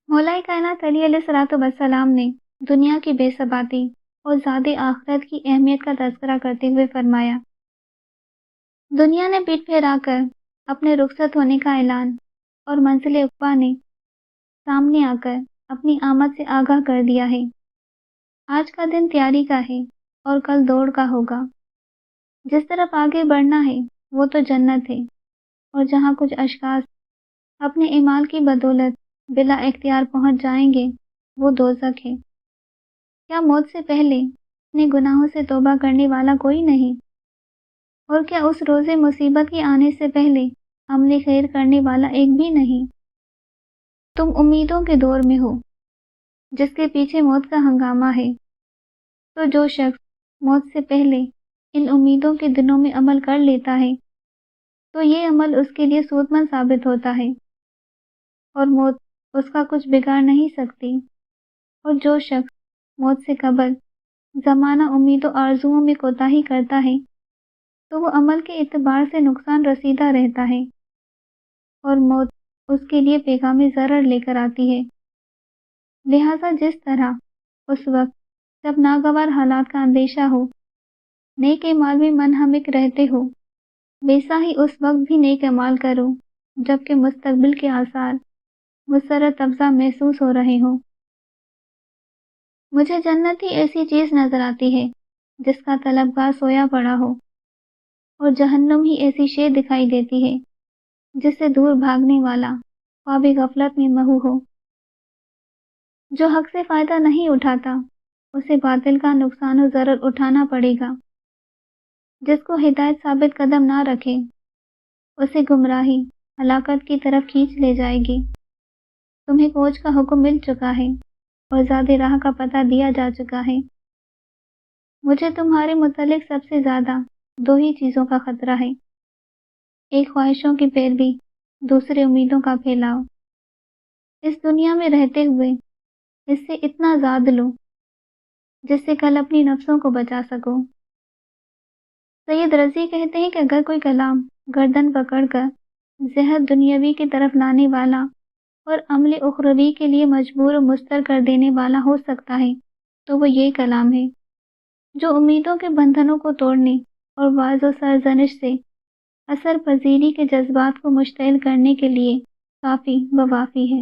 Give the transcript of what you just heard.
مولا کائنات علی علیہ الصلوۃ والسلام نے دنیا کی بے ثباتی اور زاد آخرت کی اہمیت کا تذکرہ کرتے ہوئے فرمایا، دنیا نے پیٹھ پھیرا کر اپنے رخصت ہونے کا اعلان اور منزل عقبیٰ نے سامنے آ کر اپنی آمد سے آگاہ کر دیا ہے۔ آج کا دن تیاری کا ہے اور کل دوڑ کا ہوگا۔ جس طرف آگے بڑھنا ہے وہ تو جنت ہے، اور جہاں کچھ اشخاص اپنے اعمال کی بدولت بلا اختیار پہنچ جائیں گے وہ دوزخ ہے۔ کیا موت سے پہلے اپنے گناہوں سے توبہ کرنے والا کوئی نہیں؟ اور کیا اس روز مصیبت کے آنے سے پہلے عمل خیر کرنے والا ایک بھی نہیں؟ تم امیدوں کے دور میں ہو جس کے پیچھے موت کا ہنگامہ ہے، تو جو شخص موت سے پہلے ان امیدوں کے دنوں میں عمل کر لیتا ہے تو یہ عمل اس کے لیے سود مند ثابت ہوتا ہے، اور موت اس کا کچھ بگاڑ نہیں سکتی۔ اور جو شخص موت سے قبل زمانہ امید و آرزوؤں میں کوتاہی کرتا ہے تو وہ عمل کے اعتبار سے نقصان رسیدہ رہتا ہے، اور موت اس کے لیے پیغام ضرر لے کر آتی ہے۔ لہٰذا جس طرح اس وقت جب ناگوار حالات کا اندیشہ ہو نیک اعمال میں منہمک رہتے ہو، ویسا ہی اس وقت بھی نیک اعمال کرو جبکہ مستقبل کے آثار مسرت افزا محسوس ہو رہے ہوں۔ مجھے جنت ہی ایسی چیز نظر آتی ہے جس کا طلبگار سویا پڑا ہو، اور جہنم ہی ایسی شے دکھائی دیتی ہے جس سے دور بھاگنے والا خواب غفلت میں محو ہو۔ جو حق سے فائدہ نہیں اٹھاتا اسے باطل کا نقصان و ضرر اٹھانا پڑے گا۔ جس کو ہدایت ثابت قدم نہ رکھے اسے گمراہی ہلاکت کی طرف کھینچ لے جائے گی۔ تمہیں کوچ کا حکم مل چکا ہے اور زاد راہ کا پتہ دیا جا چکا ہے۔ مجھے تمہارے متعلق سب سے زیادہ دو ہی چیزوں کا خطرہ ہے، ایک خواہشوں کی پیروی، دوسرے امیدوں کا پھیلاؤ۔ اس دنیا میں رہتے ہوئے اس سے اتنا زاد لو جس سے کل اپنی نفسوں کو بچا سکو۔ سید رضی کہتے ہیں کہ اگر کوئی کلام گردن پکڑ کر زہر دنیاوی کی طرف لانے والا اور عمل اخروی کے لیے مجبور و مضطر کر دینے والا ہو سکتا ہے تو وہ یہ کلام ہے جو امیدوں کے بندھنوں کو توڑنے اور وعظ و سرزنش سے اثر پذیری کے جذبات کو مشتعل کرنے کے لیے کافی و وافی ہے۔